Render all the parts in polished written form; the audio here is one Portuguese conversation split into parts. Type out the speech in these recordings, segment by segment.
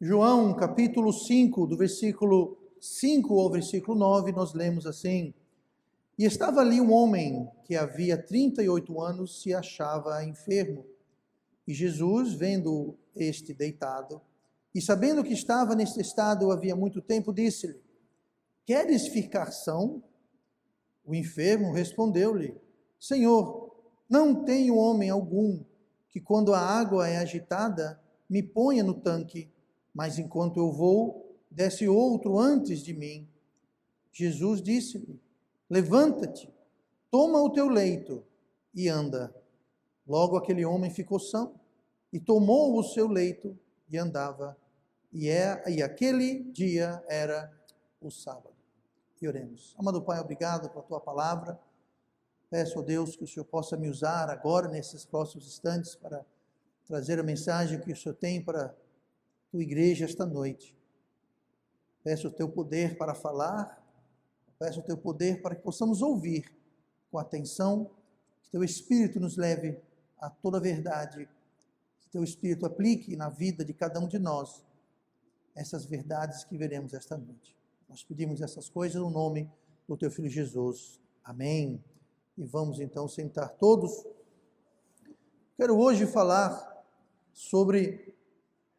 João, capítulo 5, do versículo 5 ao versículo 9, nós lemos assim: E estava ali um homem que havia 38 anos se achava enfermo. E Jesus, vendo este deitado, e sabendo que estava neste estado havia muito tempo, disse-lhe: Queres ficar são? O enfermo respondeu-lhe: Senhor, não tenho homem algum que, quando a água é agitada, me ponha no tanque, mas enquanto eu vou, desce outro antes de mim. Jesus disse-lhe: Levanta-te, toma o teu leito e anda. Logo aquele homem ficou são e tomou o seu leito e andava. E aquele dia era o sábado. E oremos. Amado Pai, obrigado pela tua palavra. Peço a Deus que o Senhor possa me usar agora, nesses próximos instantes, para trazer a mensagem que o Senhor tem para a tua igreja esta noite. Peço o teu poder para falar, peço o teu poder para que possamos ouvir com atenção, que teu Espírito nos leve a toda a verdade, que teu Espírito aplique na vida de cada um de nós essas verdades que veremos esta noite. Nós pedimos essas coisas no nome do teu Filho Jesus. Amém. E vamos então sentar todos. Quero hoje falar sobre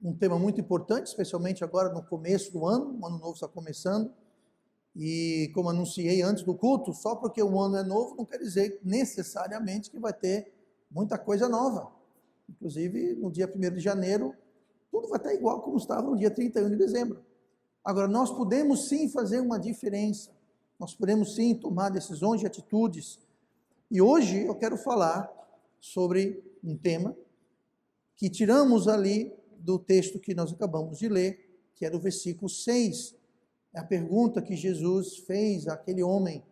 um tema muito importante, especialmente agora no começo do ano. O ano novo está começando. E como anunciei antes do culto, só porque o ano é novo não quer dizer necessariamente que vai ter muita coisa nova. Inclusive, no dia 1º de janeiro, tudo vai estar igual como estava no dia 31 de dezembro. Agora, nós podemos sim fazer uma diferença. Nós podemos sim tomar decisões e atitudes. E hoje eu quero falar sobre um tema que tiramos ali do texto que nós acabamos de ler, que é do versículo 6. É a pergunta que Jesus fez àquele homem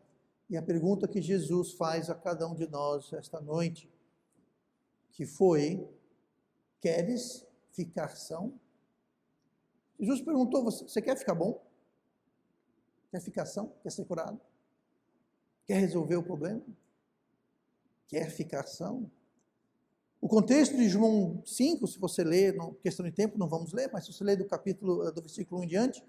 e a pergunta que Jesus faz a cada um de nós esta noite, que foi: queres ficar são? Jesus perguntou: você quer ficar bom? Quer ficar são? Quer ser curado? Quer resolver o problema? Quer ficar são? O contexto de João 5, se você ler, questão de tempo não vamos ler, mas se você ler do versículo 1 em diante,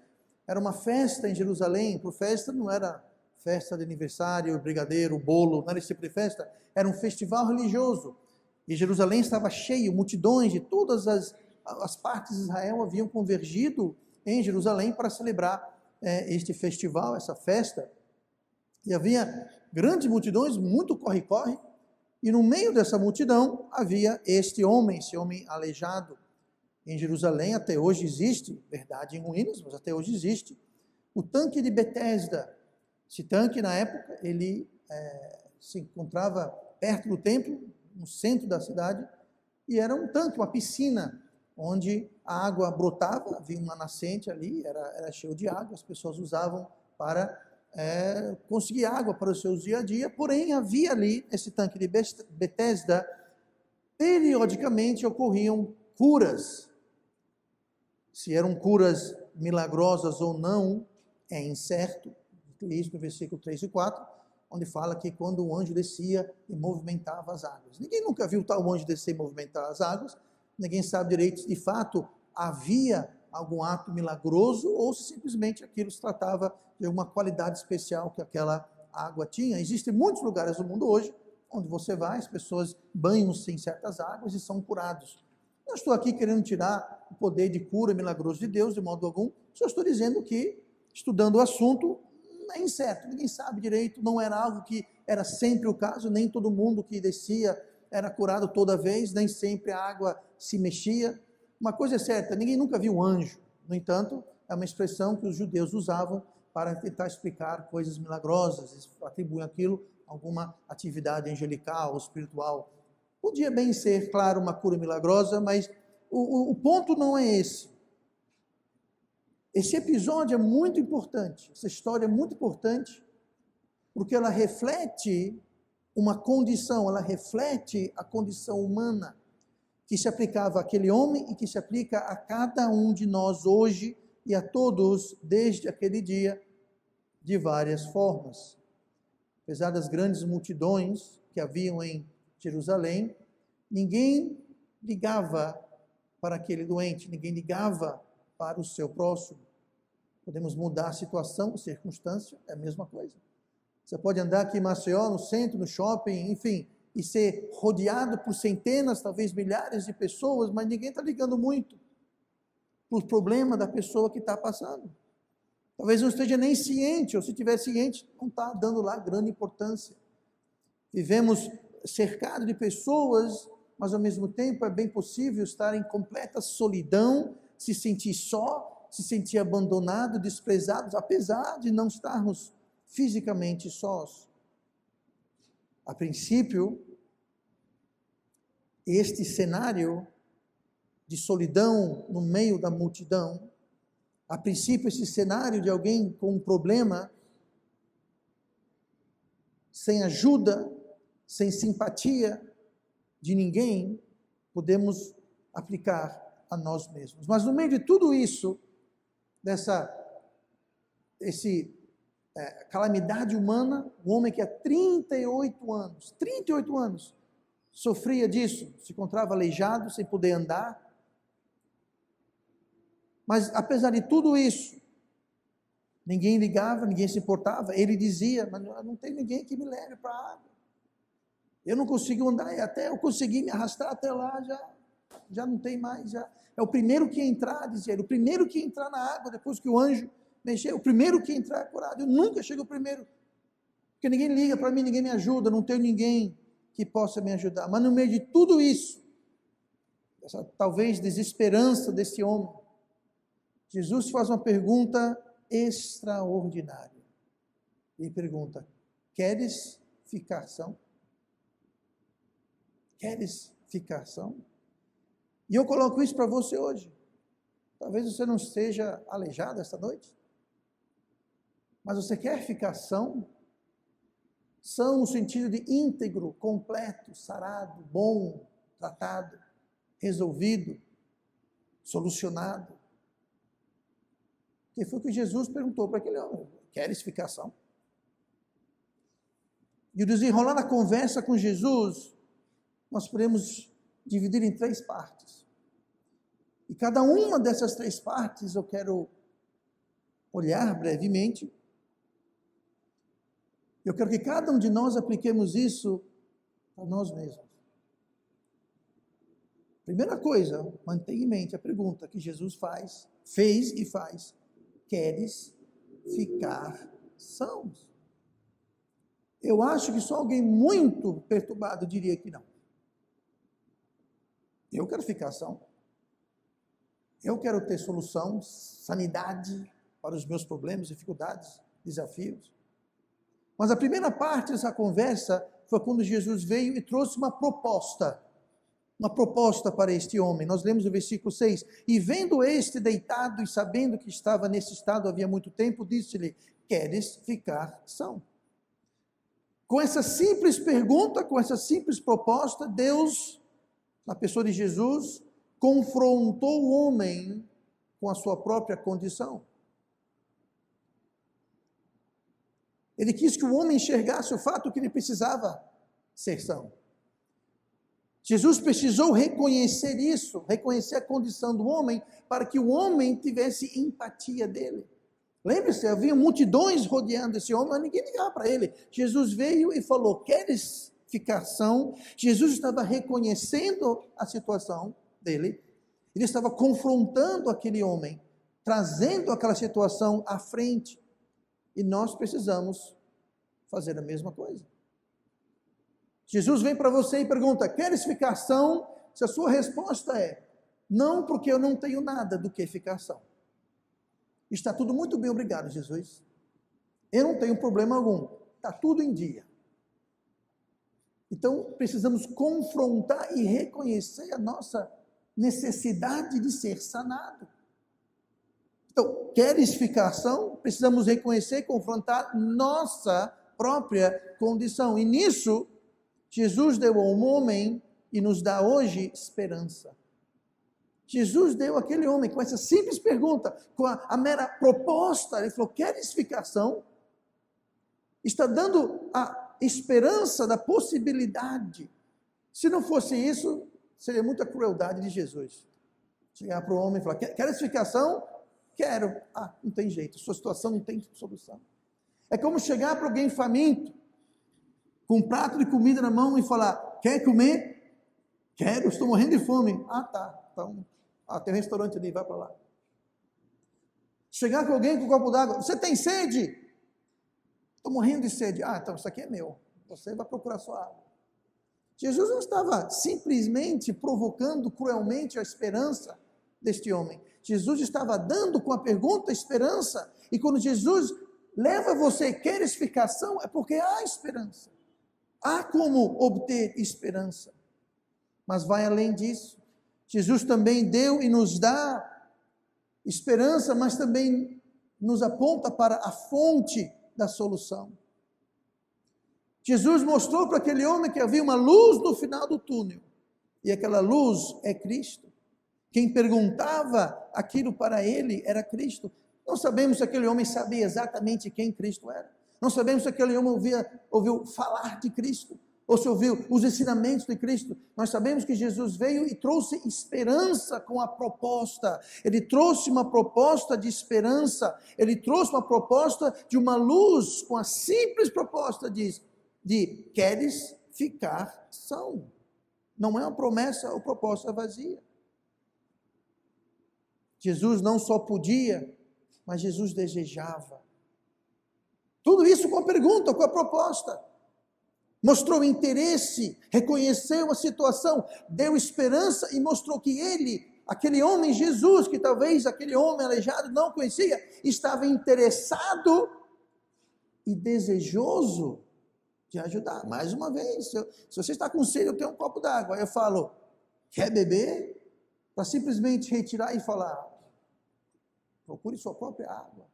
era uma festa em Jerusalém. Por festa não era festa de aniversário, brigadeiro, bolo, não era esse tipo de festa, era um festival religioso. E Jerusalém estava cheio, multidões de todas as partes de Israel haviam convergido em Jerusalém para celebrar este festival, essa festa. E havia grandes multidões, muito corre-corre, e no meio dessa multidão havia esse homem aleijado. Em Jerusalém até hoje existe, verdade em ruínas, mas até hoje existe, o tanque de Betesda. Esse tanque, na época, ele se encontrava perto do templo, no centro da cidade, e era um tanque, uma piscina, onde a água brotava, havia uma nascente ali, era cheio de água, as pessoas usavam para conseguir água para os seus dia a dia. Porém, havia ali, esse tanque de Betesda, periodicamente ocorriam curas. Se eram curas milagrosas ou não, é incerto. Isso no versículo 3 e 4, onde fala que quando o anjo descia e movimentava as águas. Ninguém nunca viu tal anjo descer e movimentar as águas, ninguém sabe direito se de fato havia algum ato milagroso ou se simplesmente aquilo se tratava de alguma qualidade especial que aquela água tinha. Existem muitos lugares do mundo hoje onde você vai, as pessoas banham-se em certas águas e são curados. Não estou aqui querendo tirar o poder de cura milagroso de Deus de modo algum, só estou dizendo que, estudando o assunto, é incerto, ninguém sabe direito, não era algo que era sempre o caso, nem todo mundo que descia era curado toda vez, nem sempre a água se mexia. Uma coisa é certa, ninguém nunca viu um anjo. No entanto, é uma expressão que os judeus usavam para tentar explicar coisas milagrosas, eles atribuem aquilo a alguma atividade angelical ou espiritual. Podia bem ser, claro, uma cura milagrosa, mas o ponto não é esse. Esse episódio é muito importante, essa história é muito importante, porque ela reflete uma condição, ela reflete a condição humana que se aplicava àquele homem e que se aplica a cada um de nós hoje e a todos desde aquele dia, de várias formas. Apesar das grandes multidões que haviam em Jerusalém, ninguém ligava para aquele doente, ninguém ligava para o seu próximo. Podemos mudar a situação, a circunstância, é a mesma coisa. Você pode andar aqui em Maceió, no centro, no shopping, enfim, e ser rodeado por centenas, talvez milhares de pessoas, mas ninguém está ligando muito para o problema da pessoa que está passando. Talvez não esteja nem ciente, ou se estiver ciente, não está dando lá grande importância. Vivemos cercados de pessoas, mas ao mesmo tempo é bem possível estar em completa solidão, se sentir só, se sentir abandonado, desprezados, apesar de não estarmos fisicamente sós. A princípio, este cenário de solidão no meio da multidão, a princípio esse cenário de alguém com um problema, sem ajuda, sem simpatia de ninguém, podemos aplicar a nós mesmos. Mas no meio de tudo isso, calamidade humana, um homem que há 38 anos, sofria disso, se encontrava aleijado, sem poder andar. Mas apesar de tudo isso, ninguém ligava, ninguém se importava. Ele dizia, mas não tem ninguém que me leve para a água. Eu não consigo andar, e até eu conseguir me arrastar até lá, já não tem mais. É o primeiro que entrar, dizia ele, o primeiro que entrar na água, depois que o anjo mexer, o primeiro que entrar é curado. Eu nunca chego primeiro, porque ninguém liga para mim, ninguém me ajuda, não tenho ninguém que possa me ajudar. Mas no meio de tudo isso, essa talvez desesperança desse homem, Jesus faz uma pergunta extraordinária. Ele pergunta, queres ficar são? Queres ficar são? E eu coloco isso para você hoje. Talvez você não esteja aleijado esta noite, mas você quer ficar são? São no sentido de íntegro, completo, sarado, bom, tratado, resolvido, solucionado. Que foi o que Jesus perguntou para aquele homem, queres ficar são? E o desenrolar da conversa com Jesus, nós podemos dividir em 3 partes. E cada uma dessas 3 partes eu quero olhar brevemente. Eu quero que cada um de nós apliquemos isso para nós mesmos. Primeira coisa, mantenha em mente a pergunta que Jesus fez e faz. Queres ficar sãos? Eu acho que só alguém muito perturbado diria que não. Eu quero ficar são. Eu quero ter solução, sanidade para os meus problemas, dificuldades, desafios. Mas a primeira parte dessa conversa foi quando Jesus veio e trouxe uma proposta para este homem. Nós lemos o versículo 6, e vendo este deitado e sabendo que estava nesse estado havia muito tempo, disse-lhe, queres ficar são? Com essa simples pergunta, com essa simples proposta, Deus, na pessoa de Jesus, confrontou o homem com a sua própria condição. Ele quis que o homem enxergasse o fato que ele precisava ser são. Jesus precisou reconhecer isso, reconhecer a condição do homem, para que o homem tivesse empatia dele. Lembre-se, havia multidões rodeando esse homem, mas ninguém ligava para ele. Jesus veio e falou, queres ficar são? Jesus estava reconhecendo a situação dele, ele estava confrontando aquele homem, trazendo aquela situação à frente, e nós precisamos fazer a mesma coisa. Jesus vem para você e pergunta, queres ficar são? Se a sua resposta é, não, porque eu não tenho nada do que ficar são. Está tudo muito bem, obrigado, Jesus. Eu não tenho problema algum, está tudo em dia. Então, precisamos confrontar e reconhecer a nossa necessidade de ser sanado. Então, queres ficar são? Precisamos reconhecer e confrontar nossa própria condição. E nisso, Jesus deu ao homem e nos dá hoje esperança. Jesus deu àquele homem com essa simples pergunta, com a mera proposta, ele falou, queres ficar são? Está dando a esperança da possibilidade. Se não fosse isso, seria muita crueldade de Jesus. Chegar para o homem e falar, quer explicação? Quero. Ah, não tem jeito, sua situação não tem solução. É como chegar para alguém faminto, com um prato de comida na mão e falar, quer comer? Quero, estou morrendo de fome. Ah, tá, então, tem um restaurante ali, vai para lá. Chegar com alguém com um copo d'água, você tem sede? Estou morrendo de sede. Ah, então isso aqui é meu, você vai procurar sua água. Jesus não estava simplesmente provocando cruelmente a esperança deste homem. Jesus estava dando com a pergunta esperança. E quando Jesus leva você, quer explicação, é porque há esperança. Há como obter esperança. Mas vai além disso. Jesus também deu e nos dá esperança, mas também nos aponta para a fonte da solução. Jesus mostrou para aquele homem que havia uma luz no final do túnel. E aquela luz é Cristo. Quem perguntava aquilo para ele era Cristo. Não sabemos se aquele homem sabia exatamente quem Cristo era. Não sabemos se aquele homem ouviu falar de Cristo, ou se ouviu os ensinamentos de Cristo. Nós sabemos que Jesus veio e trouxe esperança com a proposta. Ele trouxe uma proposta de esperança. Ele trouxe uma proposta de uma luz, com a simples proposta de queres ficar são. Não é uma promessa ou proposta vazia. Jesus não só podia, mas Jesus desejava. Tudo isso com a pergunta, com a proposta. Mostrou interesse, reconheceu a situação, deu esperança e mostrou que ele, aquele homem Jesus, que talvez aquele homem aleijado não conhecia, estava interessado e desejoso de ajudar. Mais uma vez, se você está com sede, eu tenho um copo d'água. Aí eu falo, quer beber? Para simplesmente retirar e falar, procure sua própria água.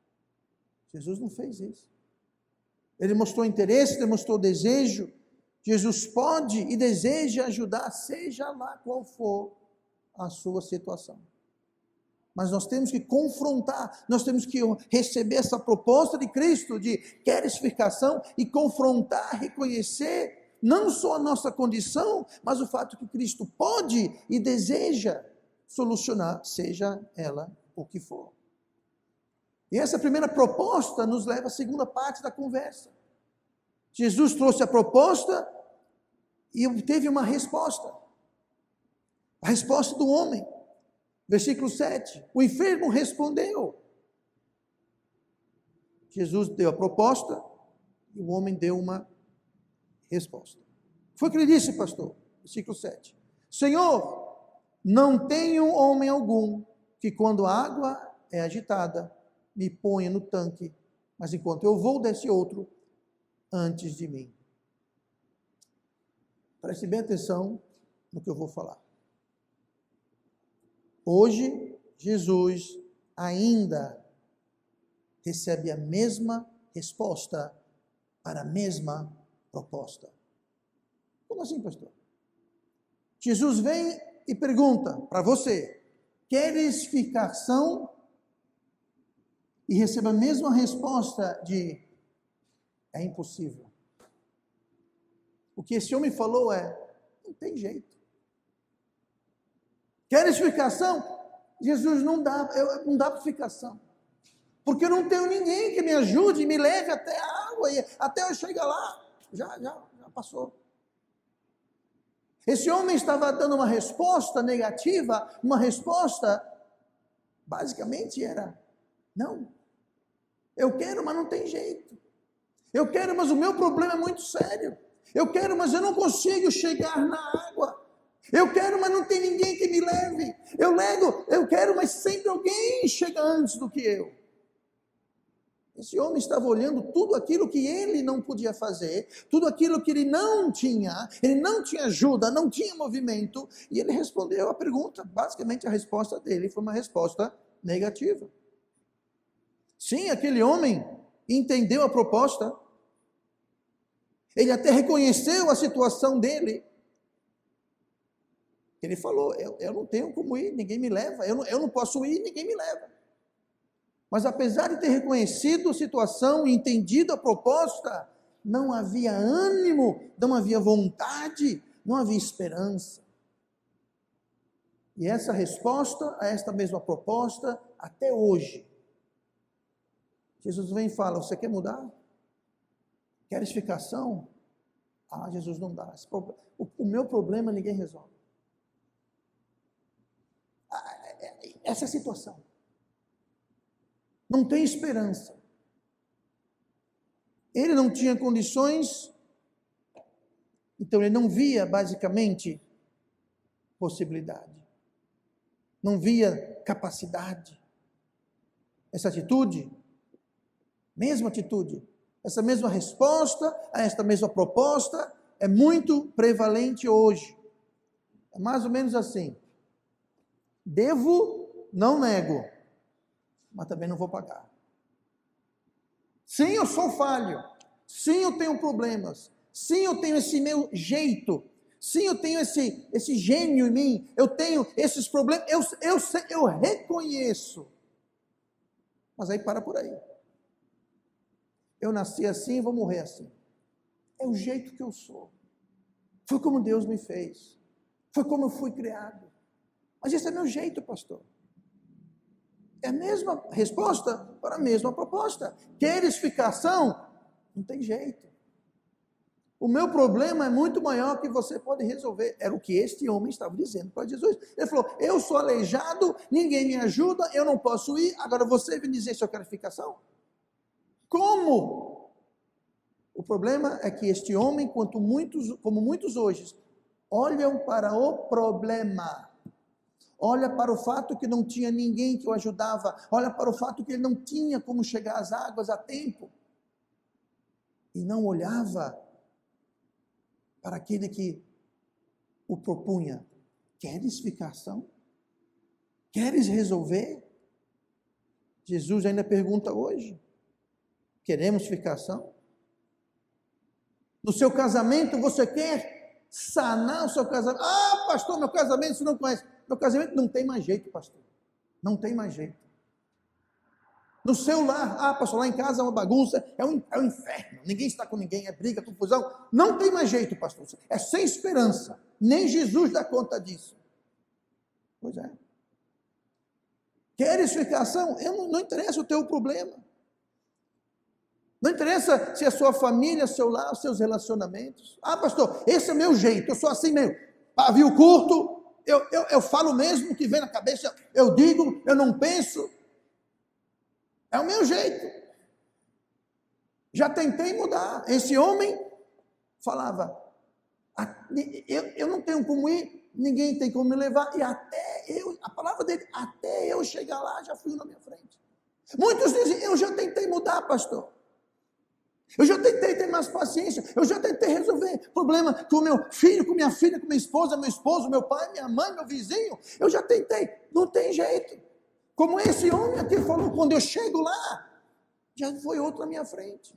Jesus não fez isso. Ele mostrou interesse, demonstrou desejo. Jesus pode e deseja ajudar, seja lá qual for a sua situação. Mas nós temos que confrontar, nós temos que receber essa proposta de Cristo, de quer explicação, e confrontar, reconhecer, não só a nossa condição, mas o fato que Cristo pode e deseja solucionar, seja ela o que for. E essa primeira proposta nos leva à segunda parte da conversa. Jesus trouxe a proposta e teve uma resposta. A resposta do homem. Versículo 7. O enfermo respondeu. Jesus deu a proposta e o homem deu uma resposta. Foi o que ele disse, pastor. Versículo 7. Senhor, não tenho homem algum que quando a água é agitada, me ponha no tanque, mas enquanto eu vou, desce outro antes de mim. Preste bem atenção no que eu vou falar. Hoje, Jesus ainda recebe a mesma resposta para a mesma proposta. Como assim, pastor? Jesus vem e pergunta para você, queres ficar são? E recebe a mesma resposta de, é impossível. O que esse homem falou é, não tem jeito. Quer explicação? Jesus não dá para explicação. Porque eu não tenho ninguém que me ajude e me leve até a água, e até eu chegar lá, já passou. Esse homem estava dando uma resposta negativa, uma resposta, basicamente era, não. Eu quero, mas não tem jeito. Eu quero, mas o meu problema é muito sério. Eu quero, mas eu não consigo chegar na água. Eu quero, mas não tem ninguém que me leve. Eu quero, mas sempre alguém chega antes do que eu. Esse homem estava olhando tudo aquilo que ele não podia fazer, tudo aquilo que ele não tinha ajuda, não tinha movimento, e ele respondeu a pergunta. Basicamente a resposta dele foi uma resposta negativa. Sim, aquele homem entendeu a proposta, ele até reconheceu a situação dele. Ele falou, eu não tenho como ir, ninguém me leva, eu não posso ir, ninguém me leva. Mas apesar de ter reconhecido a situação e entendido a proposta, não havia ânimo, não havia vontade, não havia esperança. E essa resposta a esta mesma proposta, até hoje, Jesus vem e fala: você quer mudar? Quer explicação? Ah, Jesus, não dá. O meu problema ninguém resolve. Essa é a situação. Não tem esperança. Ele não tinha condições, então ele não via basicamente possibilidade. Não via capacidade. Essa atitude, mesma atitude, essa mesma resposta a esta mesma proposta é muito prevalente hoje. É mais ou menos assim: devo, não nego, mas também não vou pagar. Sim, eu sou falho. Sim, eu tenho problemas. Sim, eu tenho esse meu jeito. Sim, eu tenho esse gênio em mim. Eu tenho esses problemas. Eu reconheço. Mas aí para por aí. Eu nasci assim e vou morrer assim. É o jeito que eu sou. Foi como Deus me fez. Foi como eu fui criado. Mas esse é meu jeito, pastor. É a mesma resposta para a mesma proposta. Queres ficação? Não tem jeito. O meu problema é muito maior que você pode resolver. Era o que este homem estava dizendo para Jesus. Ele falou: eu sou aleijado, ninguém me ajuda, eu não posso ir, agora você vem dizer se eu quero ficação? Como? O problema é que este homem, como muitos hoje, olham para o problema. Olha para o fato que não tinha ninguém que o ajudava. Olha para o fato que ele não tinha como chegar às águas a tempo. E não olhava para aquele que o propunha. Queres ficação? Queres resolver? Jesus ainda pergunta hoje: queremos ficação? No seu casamento você quer sanar o seu casamento? Ah, pastor, meu casamento você não conhece. Meu casamento não tem mais jeito, pastor. Não tem mais jeito. No seu lar, ah, pastor, lá em casa é uma bagunça, é um inferno. Ninguém está com ninguém, é briga, confusão. Não tem mais jeito, pastor. É sem esperança. Nem Jesus dá conta disso. Pois é. Queres ficação? Não interessa o teu problema. Não interessa se é a sua família, seu lar, os seus relacionamentos. Ah, pastor, esse é o meu jeito, eu sou assim mesmo. Pavio curto. Eu falo mesmo o que vem na cabeça, eu digo, eu não penso. É o meu jeito. Já tentei mudar. Esse homem falava: eu não tenho como ir, ninguém tem como me levar, e a palavra dele, até eu chegar lá, já fui na minha frente. Muitos dizem: eu já tentei mudar, pastor. Eu já tentei ter mais paciência, eu já tentei resolver problema com meu filho, com minha filha, com minha esposa, meu esposo, meu pai, minha mãe, meu vizinho. Eu já tentei, não tem jeito. Como esse homem aqui falou: quando eu chego lá, já foi outro na minha frente.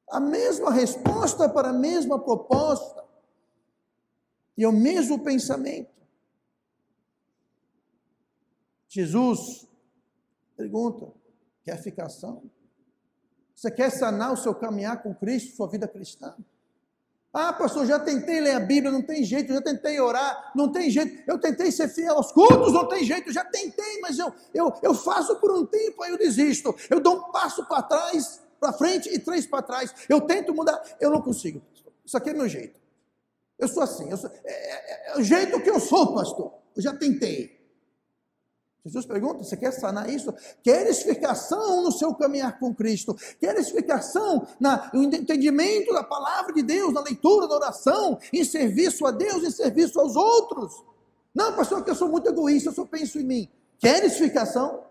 A mesma resposta para a mesma proposta. E o mesmo pensamento. Jesus pergunta: quer ficação? Você quer sanar o seu caminhar com Cristo, sua vida cristã? Ah, pastor, já tentei ler a Bíblia, não tem jeito. Já tentei orar, não tem jeito. Eu tentei ser fiel aos cultos, não tem jeito. Já tentei, mas eu faço por um tempo, aí eu desisto. Eu dou um passo para trás, para frente e 3 para trás. Eu tento mudar, eu não consigo. Isso aqui é meu jeito. Eu sou assim. É o jeito que eu sou, pastor. Eu já tentei. Jesus pergunta: você quer sanar isso? Queres ficação no seu caminhar com Cristo? Queres ficação no entendimento da palavra de Deus, na leitura, na oração, em serviço a Deus, em serviço aos outros? Não, pastor, que eu sou muito egoísta, eu só penso em mim. Queres ficação?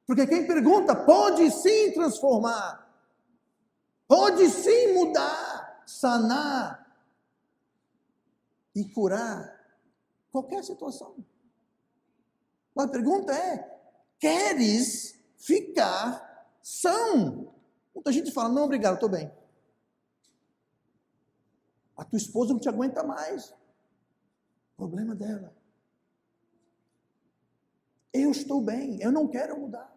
Porque quem pergunta pode sim transformar, pode sim mudar, sanar e curar qualquer situação. Mas a pergunta é: queres ficar são? Muita gente fala: não, obrigado, estou bem. A tua esposa não te aguenta mais. Problema dela. Eu estou bem, eu não quero mudar.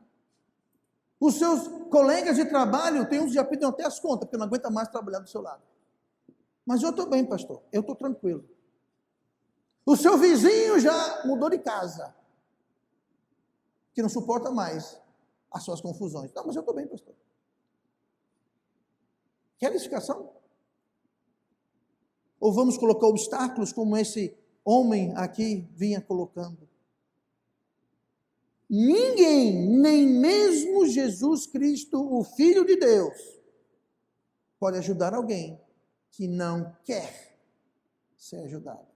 Os seus colegas de trabalho, tem uns que já pedem até as contas, porque não aguenta mais trabalhar do seu lado. Mas eu estou bem, pastor, eu estou tranquilo. O seu vizinho já mudou de casa, que não suporta mais as suas confusões. Não, mas eu estou bem, pastor. Quer edificação? Ou vamos colocar obstáculos como esse homem aqui vinha colocando? Ninguém, nem mesmo Jesus Cristo, o Filho de Deus, pode ajudar alguém que não quer ser ajudado.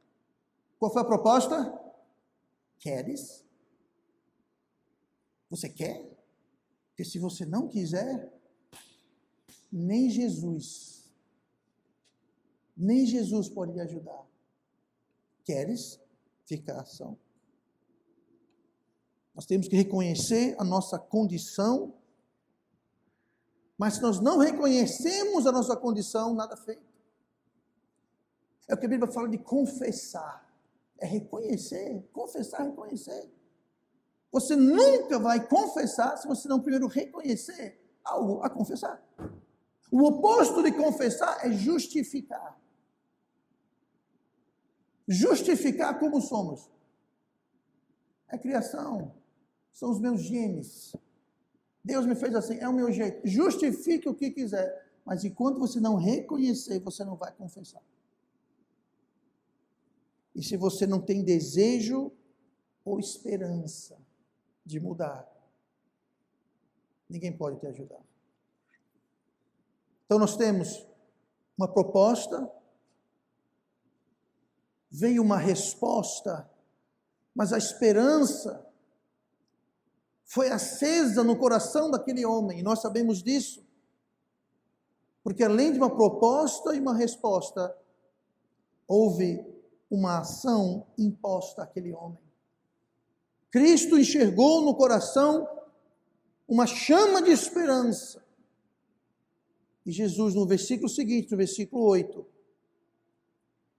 Qual foi a proposta? Queres? Você quer? Porque se você não quiser, nem Jesus pode lhe ajudar. Queres? Fica a ação. Nós temos que reconhecer a nossa condição, mas se nós não reconhecemos a nossa condição, nada feito. É o que a Bíblia fala de confessar. É reconhecer, confessar, reconhecer. Você nunca vai confessar se você não primeiro reconhecer algo a confessar. O oposto de confessar é justificar. Justificar como somos. É criação. São os meus genes. Deus me fez assim, é o meu jeito. Justifique o que quiser. Mas enquanto você não reconhecer, você não vai confessar. E se você não tem desejo ou esperança de mudar, ninguém pode te ajudar. Então nós temos uma proposta, veio uma resposta, mas a esperança foi acesa no coração daquele homem, e nós sabemos disso, porque além de uma proposta e uma resposta, houve uma ação imposta àquele homem. Cristo enxergou no coração uma chama de esperança. E Jesus, no versículo seguinte, no versículo 8,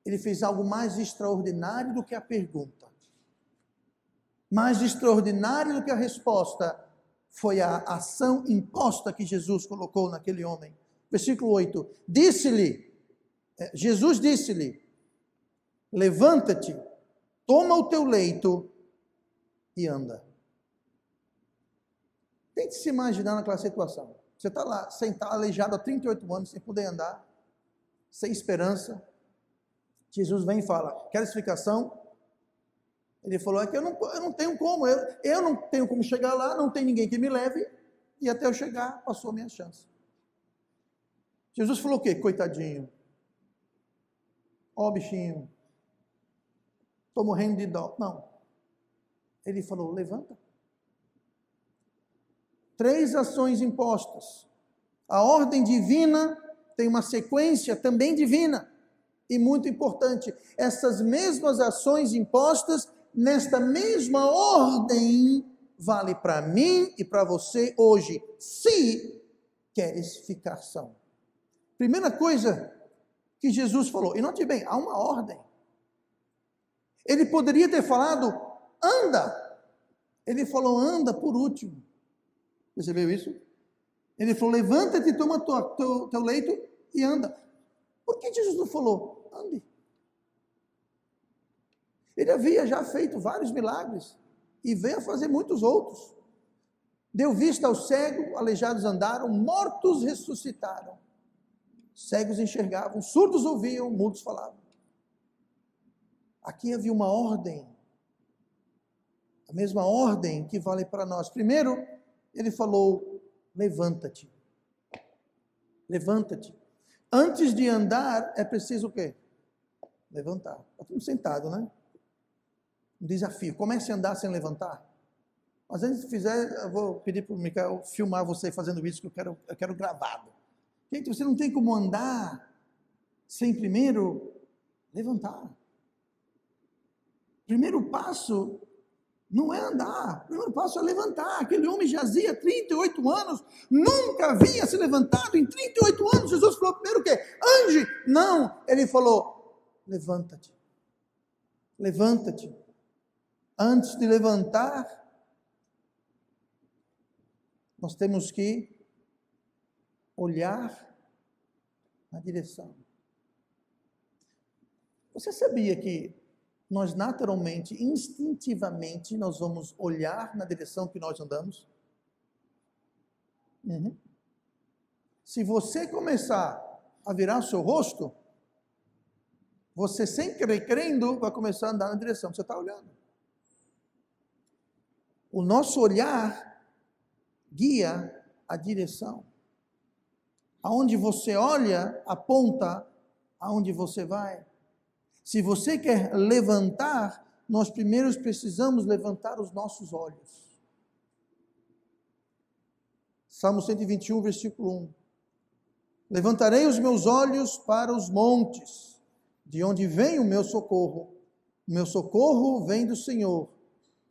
ele fez algo mais extraordinário do que a pergunta. Mais extraordinário do que a resposta foi a ação imposta que Jesus colocou naquele homem. Versículo 8, Jesus disse-lhe, levanta-te, toma o teu leito e anda. Tente se imaginar naquela situação. Você está lá, sentado, aleijado há 38 anos, sem poder andar, sem esperança. Jesus vem e fala, quer explicação? Ele falou, é que eu não tenho como, eu não tenho como chegar lá, não tem ninguém que me leve, e até eu chegar, passou a minha chance. Jesus falou o quê? Coitadinho. Ó bichinho. Estou morrendo de dó. Não. Ele falou, levanta. 3 ações impostas. A ordem divina tem uma sequência também divina. E muito importante, essas mesmas ações impostas, nesta mesma ordem, vale para mim e para você hoje, se queres ficar são. Primeira coisa que Jesus falou, e note bem, há uma ordem. Ele poderia ter falado, anda. Ele falou, anda por último. Percebeu isso? Ele falou, levanta-te, toma teu leito e anda. Por que Jesus não falou, ande? Ele havia já feito vários milagres e veio a fazer muitos outros. Deu vista ao cego, aleijados andaram, mortos ressuscitaram. Cegos enxergavam, surdos ouviam, mudos falavam. Aqui havia uma ordem, a mesma ordem que vale para nós. Primeiro, ele falou, levanta-te. Levanta-te. Antes de andar, é preciso o quê? Levantar. Está tudo sentado, né? Um desafio. Comece a andar sem levantar. Mas antes de fizer, eu vou pedir para o Micael filmar você fazendo isso, que eu quero gravado. Gente, você não tem como andar sem primeiro levantar. Primeiro passo não é andar, o primeiro passo é levantar. Aquele homem jazia 38 anos, nunca havia se levantado em 38 anos. Jesus falou primeiro o quê? Ande! Não, ele falou, levanta-te. Levanta-te. Antes de levantar, nós temos que olhar na direção. Você sabia que nós naturalmente, instintivamente, nós vamos olhar na direção que nós andamos? Se você começar a virar o seu rosto, você sem querer, querendo, vai começar a andar na direção que você está olhando. O nosso olhar guia a direção. Aonde você olha, aponta aonde você vai. Se você quer levantar, nós primeiro precisamos levantar os nossos olhos. Salmo 121, versículo 1. Levantarei os meus olhos para os montes, de onde vem o meu socorro. O meu socorro vem do Senhor,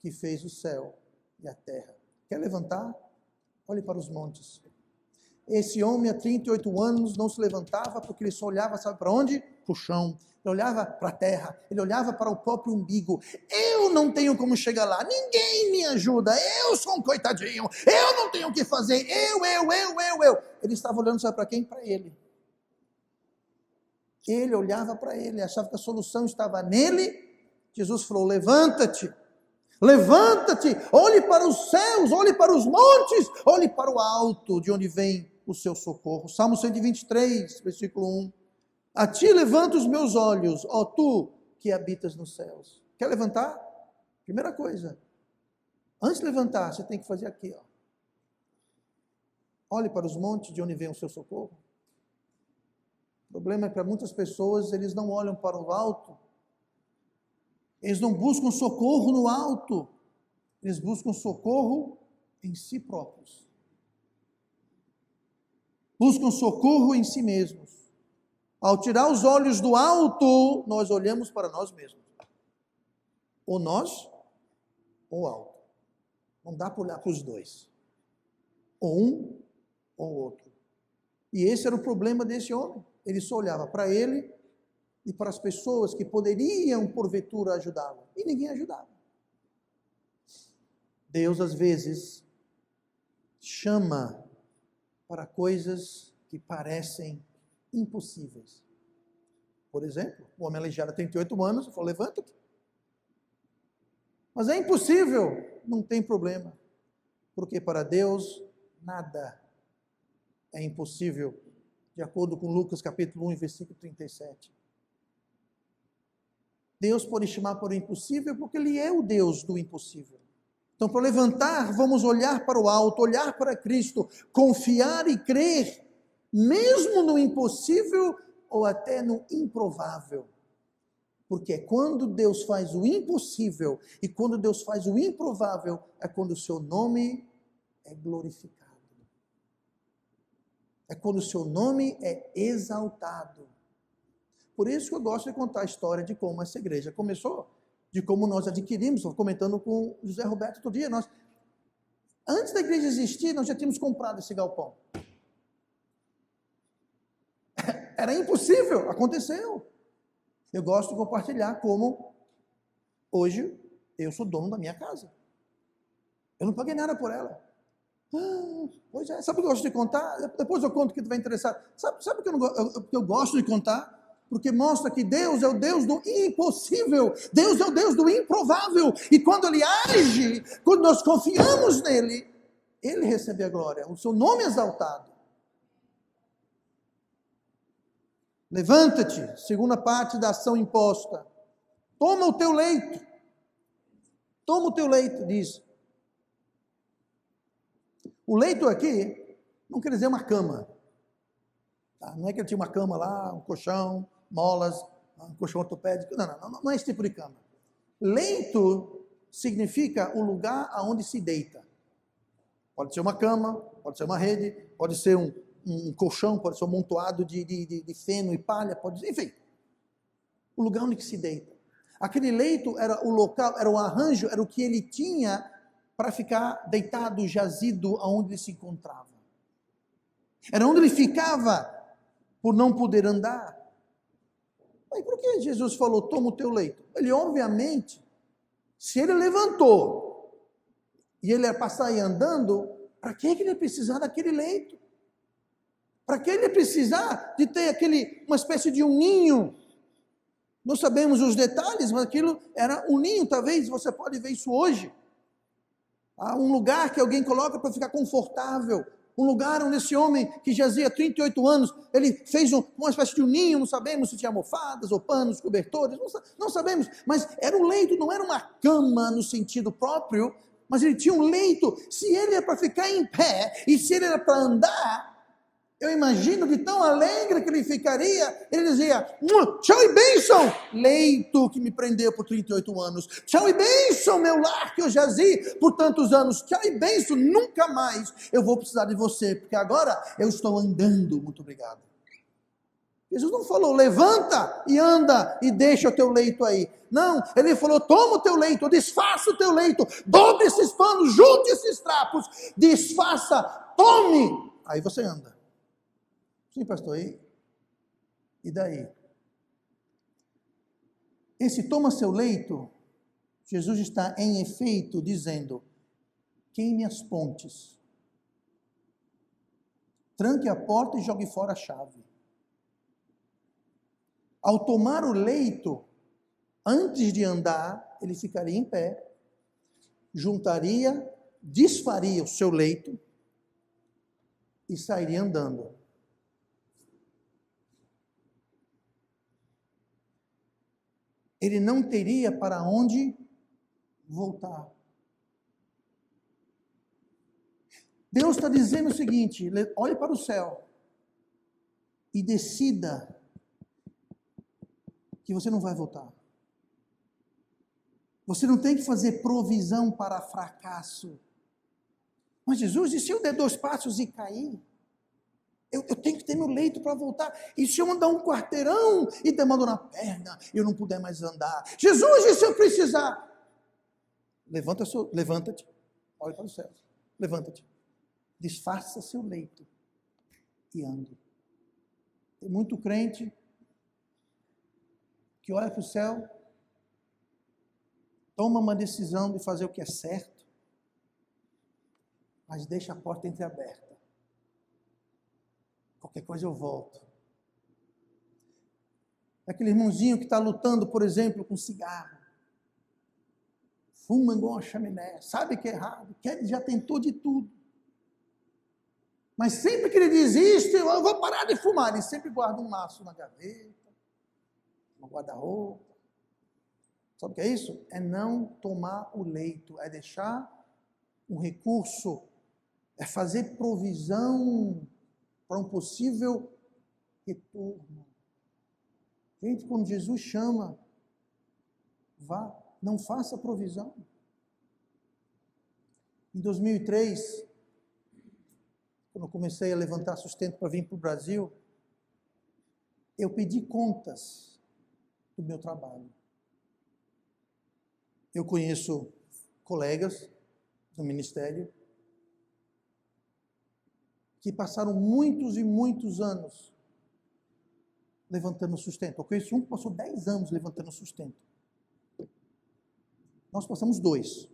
que fez o céu e a terra. Quer levantar? Olhe para os montes. Esse homem há 38 anos não se levantava porque ele só olhava, sabe para onde? Para o chão. Ele olhava para a terra, ele olhava para o próprio umbigo. Eu não tenho como chegar lá, ninguém me ajuda, eu sou um coitadinho, eu não tenho o que fazer, eu. Ele estava olhando, sabe para quem? Para ele. Ele olhava para ele, achava que a solução estava nele. Jesus falou, levanta-te, olhe para os céus, olhe para os montes, olhe para o alto, de onde vem o seu socorro. Salmo 123, versículo 1. A ti levanto os meus olhos, ó tu que habitas nos céus. Quer levantar? Primeira coisa, antes de levantar, você tem que fazer aqui, ó. Olhe para os montes, de onde vem o seu socorro. O problema é que para muitas pessoas, eles não olham para o alto, eles não buscam socorro no alto, eles buscam socorro em si próprios. Buscam socorro em si mesmos. Ao tirar os olhos do alto, nós olhamos para nós mesmos. Ou nós, ou o alto. Não dá para olhar para os dois. Ou um, ou outro. E esse era o problema desse homem. Ele só olhava para ele e para as pessoas que poderiam, porventura, ajudá-lo. E ninguém ajudava. Deus, às vezes, chama para coisas que parecem impossíveis. Por exemplo, o homem aleijado há 38 anos, falou, levanta-te. Mas é impossível, não tem problema. Porque para Deus, nada é impossível, de acordo com Lucas capítulo 1, versículo 37. Deus pode chamar para o impossível porque Ele é o Deus do impossível. Então, para levantar, vamos olhar para o alto, olhar para Cristo, confiar e crer, mesmo no impossível ou até no improvável. Porque é quando Deus faz o impossível e quando Deus faz o improvável, é quando o seu nome é glorificado. É quando o seu nome é exaltado. Por isso que eu gosto de contar a história de como essa igreja começou, de como nós adquirimos. Estou comentando com o José Roberto outro dia. Antes da igreja existir, nós já tínhamos comprado esse galpão. Era impossível, aconteceu. Eu gosto de compartilhar como hoje eu sou dono da minha casa. Eu não paguei nada por ela. Pois é, sabe o que eu gosto de contar? Depois eu conto que tu vai interessar. Sabe o que eu gosto de contar? Porque mostra que Deus é o Deus do impossível. Deus é o Deus do improvável. E quando Ele age, quando nós confiamos nele, Ele recebe a glória. O seu nome é exaltado. Levanta-te, segunda parte da ação imposta. Toma o teu leito. Toma o teu leito, diz. O leito aqui não quer dizer uma cama. Tá? Não é que ele tinha uma cama lá, um colchão, molas, um colchão ortopédico. Não é esse tipo de cama. Leito significa o lugar aonde se deita. Pode ser uma cama, pode ser uma rede, pode ser um colchão, pode ser um amontoado de feno e palha, pode ser, enfim. O lugar onde se deita. Aquele leito era o local, era o arranjo, era o que ele tinha para ficar deitado, jazido, aonde ele se encontrava. Era onde ele ficava por não poder andar. Mas por que Jesus falou, toma o teu leito? Ele, obviamente, se ele levantou e ele ia passar aí andando, para que ele ia precisar daquele leito? Para que ele ia precisar de ter uma espécie de um ninho Não sabemos os detalhes, mas aquilo era um ninho, talvez você pode ver isso hoje. Um lugar que alguém coloca para ficar confortável. Um lugar onde esse homem que jazia 38 anos, ele fez uma espécie de um ninho, não sabemos se tinha almofadas ou panos, cobertores, não sabemos, mas era um leito, não era uma cama no sentido próprio, mas ele tinha um leito. Se ele era para ficar em pé e se ele era para andar, eu imagino de tão alegre que ele ficaria, ele dizia: tchau e bênção, leito que me prendeu por 38 anos, tchau e bênção, meu lar que eu jazi por tantos anos, tchau e bênção, nunca mais eu vou precisar de você, porque agora eu estou andando, muito obrigado. Jesus não falou: levanta e anda e deixa o teu leito aí. Não, ele falou: toma o teu leito, desfaça o teu leito, dobre esses panos, junte esses trapos, desfaça, tome, aí você anda. Sim, pastor, e daí? Esse toma seu leito, Jesus está em efeito dizendo: queime as pontes, tranque a porta e jogue fora a chave. Ao tomar o leito, antes de andar, ele ficaria em pé, juntaria, desfaria o seu leito e sairia andando. Ele não teria para onde voltar. Deus está dizendo o seguinte: olhe para o céu e decida que você não vai voltar. Você não tem que fazer provisão para fracasso. Mas Jesus, e se eu der 2 passos e cair? Eu tenho que ter meu leito para voltar. E se eu andar um quarteirão e der uma dor na perna, eu não puder mais andar? Jesus, e se eu precisar? Levanta-te, olha para o céu. Levanta-te, desfaça seu leito e ande. Tem muito crente que olha para o céu, toma uma decisão de fazer o que é certo, mas deixa a porta entreaberta. Qualquer coisa eu volto. Aquele irmãozinho que está lutando, por exemplo, com cigarro. Fuma igual uma chaminé. Sabe que é errado. Já tentou de tudo. Mas sempre que ele desiste, eu vou parar de fumar. Ele sempre guarda um maço na gaveta, uma guarda-roupa. Sabe o que é isso? É não tomar o leito. É deixar um recurso. É fazer provisão para um possível retorno. Gente, quando Jesus chama, vá, não faça provisão. Em 2003, quando eu comecei a levantar sustento para vir para o Brasil, eu pedi contas do meu trabalho. Eu conheço colegas do ministério que passaram muitos e muitos anos levantando sustento. Eu conheço um que passou 10 anos levantando sustento. Nós passamos 2.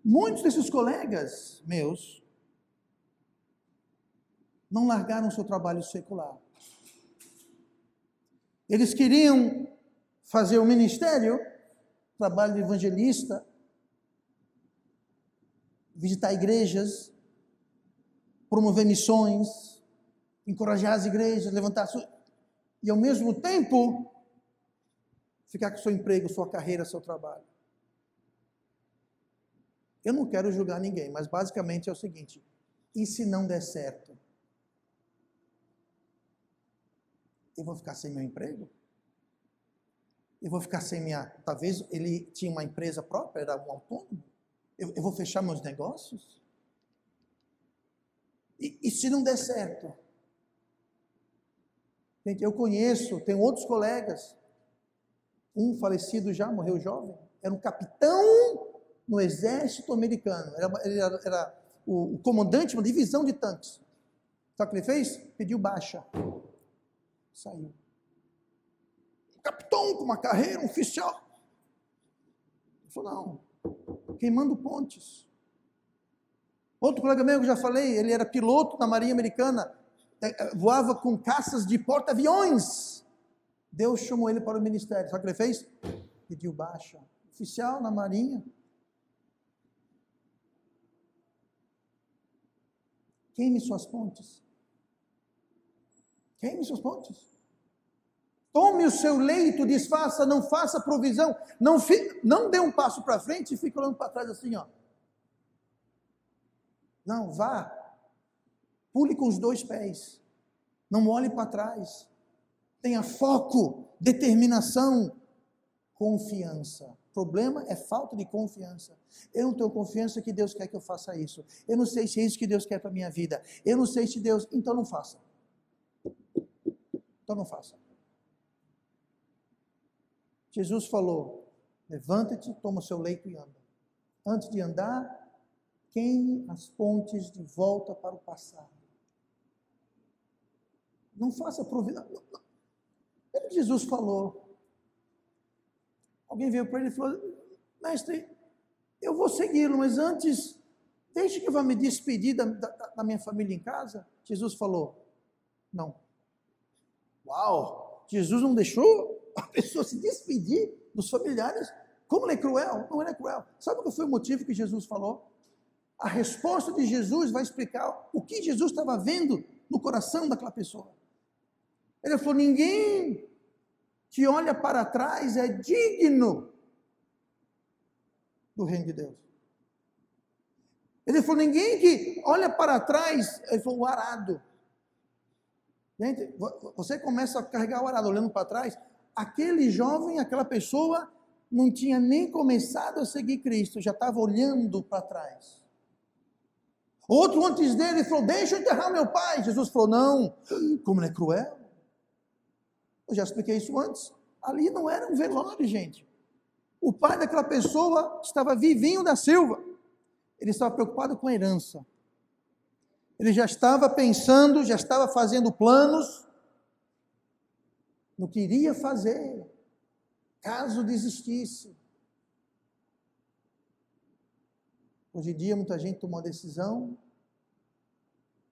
Muitos desses colegas meus não largaram seu trabalho secular. Eles queriam fazer o ministério, trabalho de evangelista, visitar igrejas, promover missões, encorajar as igrejas, levantar e ao mesmo tempo ficar com seu emprego, sua carreira, seu trabalho. Eu não quero julgar ninguém, mas basicamente é o seguinte: e se não der certo? Eu vou ficar sem meu emprego? Eu vou ficar sem talvez ele tinha uma empresa própria, era um autônomo. Eu vou fechar meus negócios? E se não der certo? Gente, eu conheço, tenho outros colegas. Um falecido já, morreu jovem. Era um capitão no exército americano. Era o comandante de uma divisão de tanques. Sabe o que ele fez? Pediu baixa. Saiu. Um capitão com uma carreira, um oficial. Ele falou: não, queimando pontes. Outro colega meu que já falei, ele era piloto da Marinha Americana, voava com caças de porta-aviões. Deus chamou ele para o ministério. Sabe o que ele fez? Pediu baixa. Oficial na Marinha. Queime suas pontes. Queime suas pontes. Tome o seu leito, desfaça, não faça provisão. Não dê um passo para frente e fique olhando para trás assim, ó. Não, vá. Pule com os 2 pés. Não olhe para trás. Tenha foco, determinação, confiança. O problema é falta de confiança. Eu não tenho confiança que Deus quer que eu faça isso. Eu não sei se é isso que Deus quer para a minha vida. Eu não sei se Deus... Então não faça. Então não faça. Jesus falou, levanta-te, toma o seu leito e anda. Antes de andar, queime as pontes de volta para o passado. Não faça provisão. Jesus falou. Alguém veio para ele e falou, mestre, eu vou segui-lo, mas antes, deixe que eu vá me despedir da minha família em casa. Jesus falou, não. Uau! Jesus não deixou a pessoa se despedir dos familiares? Como ele é cruel? Não, ele é cruel. Sabe qual foi o motivo que Jesus falou? A resposta de Jesus vai explicar o que Jesus estava vendo no coração daquela pessoa. Ele falou, ninguém que olha para trás é digno do reino de Deus. Ele falou, ninguém que olha para trás, ele falou, o arado. Gente, você começa a carregar o arado olhando para trás, aquele jovem, aquela pessoa, não tinha nem começado a seguir Cristo, já estava olhando para trás. Outro antes dele falou, deixa eu enterrar meu pai. Jesus falou, não, como ele é cruel. Eu já expliquei isso antes. Ali não era um velório, gente. O pai daquela pessoa estava vivinho da Silva. Ele estava preocupado com a herança. Ele já estava pensando, já estava fazendo planos no que iria fazer, caso desistisse. Hoje em dia, muita gente toma uma decisão,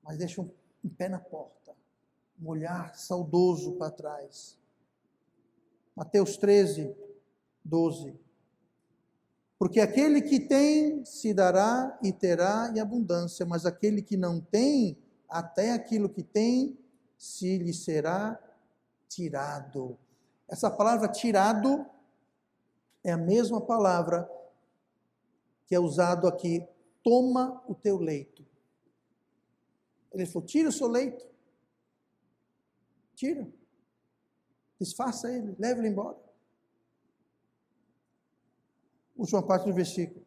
mas deixa um pé na porta, um olhar saudoso para trás. Mateus 13, 12. Porque aquele que tem, se dará e terá em abundância, mas aquele que não tem, até aquilo que tem, se lhe será tirado. Essa palavra tirado é a mesma palavra que é usado aqui, toma o teu leito. Ele falou, tira o seu leito. Tira. Desfaça ele, leve ele embora. Última parte do versículo.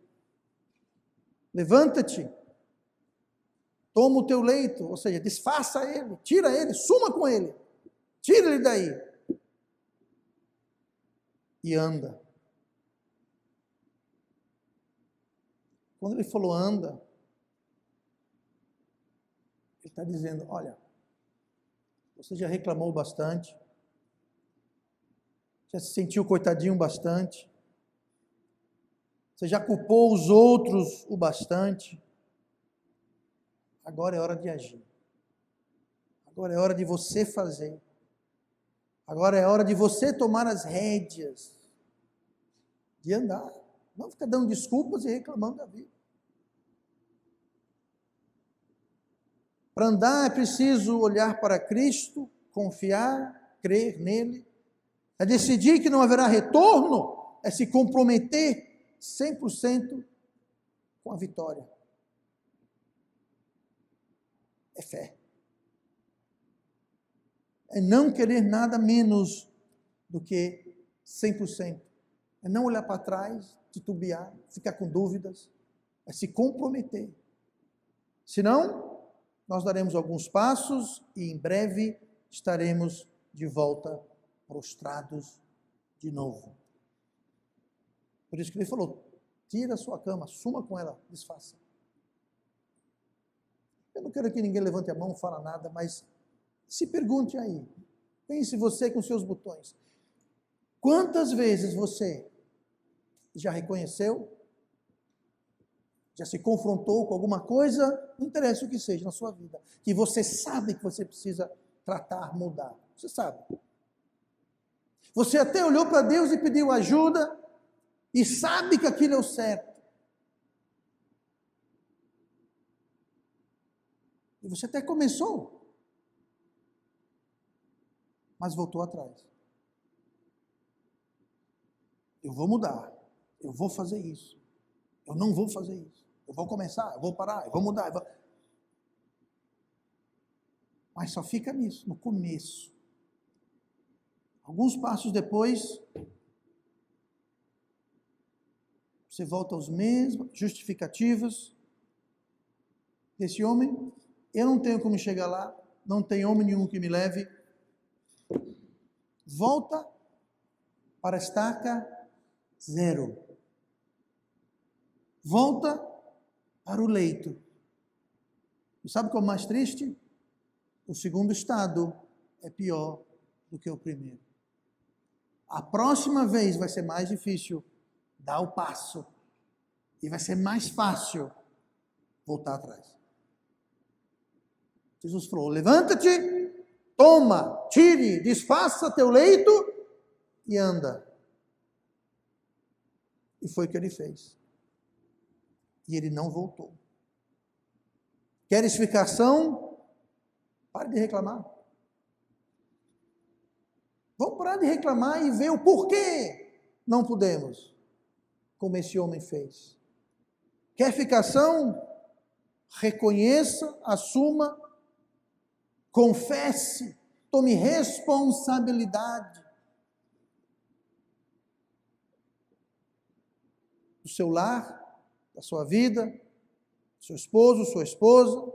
Levanta-te, toma o teu leito, ou seja, desfaça ele, tira ele, suma com ele, tira ele daí. E anda. Quando ele falou anda, ele está dizendo, olha, você já reclamou bastante, já se sentiu coitadinho bastante, você já culpou os outros o bastante, agora é hora de agir, agora é hora de você fazer, agora é hora de você tomar as rédeas, de andar, não ficar dando desculpas e reclamando da vida. Para andar é preciso olhar para Cristo, confiar, crer nele, é decidir que não haverá retorno, é se comprometer 100% com a vitória. É fé. É não querer nada menos do que 100%. É não olhar para trás, titubear, ficar com dúvidas. É se comprometer. Senão, nós daremos alguns passos e em breve estaremos de volta prostrados de novo. Por isso que ele falou, tira a sua cama, suma com ela, desfaça. Eu não quero que ninguém levante a mão, fala nada, mas se pergunte aí, pense você com seus botões. Quantas vezes você já reconheceu Já se confrontou com alguma coisa, não interessa o que seja na sua vida, que você sabe que você precisa tratar, mudar. Você sabe. Você até olhou para Deus e pediu ajuda e sabe que aquilo é o certo. E você até começou, mas voltou atrás. Eu vou mudar, eu vou fazer isso, eu não vou fazer isso, eu vou começar, eu vou parar, eu vou mudar. Mas só fica nisso, no começo. Alguns passos depois, você volta aos mesmos justificativos desse homem. Eu não tenho como chegar lá, não tem homem nenhum que me leve. Volta para a estaca zero. Volta para o leito. E sabe o que é o mais triste? O segundo estado é pior do que o primeiro. A próxima vez vai ser mais difícil dar o passo. E vai ser mais fácil voltar atrás. Jesus falou: levanta-te, toma, tire, desfaça teu leito e anda. E foi o que ele fez. E ele não voltou. Quer explicação? Pare de reclamar. Vamos parar de reclamar e ver o porquê não podemos, como esse homem fez. Quer explicação? Reconheça, assuma, confesse, tome responsabilidade do seu lar, da sua vida, seu esposo, sua esposa.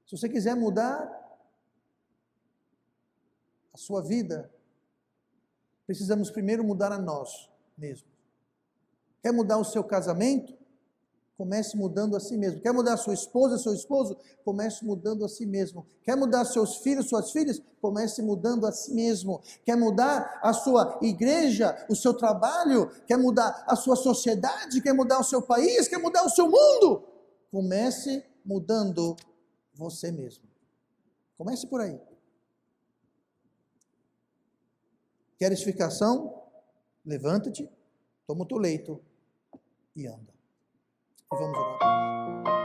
Se você quiser mudar a sua vida, precisamos primeiro mudar a nós mesmos. Quer mudar o seu casamento? Comece mudando a si mesmo. Quer mudar a sua esposa, seu esposo? Comece mudando a si mesmo. Quer mudar seus filhos, suas filhas? Comece mudando a si mesmo. Quer mudar a sua igreja, o seu trabalho? Quer mudar a sua sociedade? Quer mudar o seu país? Quer mudar o seu mundo? Comece mudando você mesmo. Comece por aí. Quer explicação? Levanta-te, toma o teu leito e anda. E vamos orar.